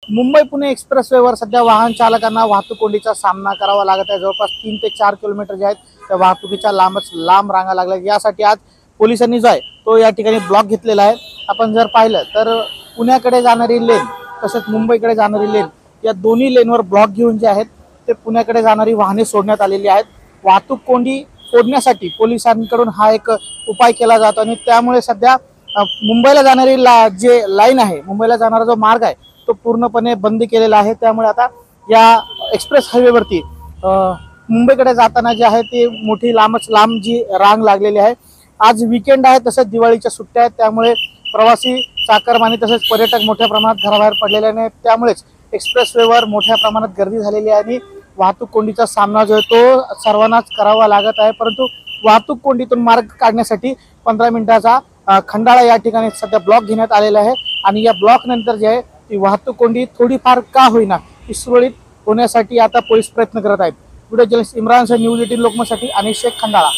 मुंबई पुणे एक्सप्रेसवेवर सध्या वाहन चालकांना वाहतूक कोंडीचा सामना करावा लागत आहे। जवळपास 3 ते 4 किलोमीटर जे आहेत त्या वाहतुकीच्या लांब रांगा लागल्या। यासाठी आज पोलिसांनी जो आहे तो या ठिकाणी ब्लॉक घेतलेला आहे। आपण जर पाहिलं तर पुण्याकडे जाणारी लेन तसंच मुंबईकडे जाणारी लेन या दोन्ही लेनवर ब्लॉक घेऊन जे आहेत ते पुण्याकडे जाणारी वाहने सोडण्यात आलेली आहेत। वाहतूक कोंडी फोडण्यासाठी पोलिसांकडून हा एक उपाय केला जातो आणि त्यामुळे सध्या मुंबईला जाणारी जे लाईन आहे, मुंबईला जाणारा जो मार्ग आहे तो पूर्णपणे बंद केलेला आहे। त्यामुळे आता या एक्सप्रेस हायवेवरती मुंबईकडे जाताना जे आहे ते मोठी लांब जी रांग लागलेली आहे। आज वीकेंड आहे, तसंच दिवाळीच्या सुट्ट्या आहेत, त्यामुळे प्रवासी चाकरमानी तसेच पर्यटक मोठ्या प्रमाणात घराबाहेर पडलेले आहेत। त्यामुळेच एक्सप्रेसवेवर मोठ्या प्रमाणात गर्दी झालेली आहे आणि वाहतूक कोंडीचा सामना जो आहे तो सर्वांनाच करावा लागत आहे। परंतु वाहतूक कोंडीतून मार्ग काढण्यासाठी 15 मिनिटाचा खंडाळा या ठिकाणी सध्या ब्लॉक घेण्यात आलेला आहे आणि या ब्लॉक नंतर जे आहे ती वाहतूक कोंडी थोडीफार का होईना ती सुरळीत होण्यासाठी आता पोलीस प्रयत्न करत आहेत। Video journalist Imran sir, news 18 लोकमतसाठी अनिश शेख, खंडाळा।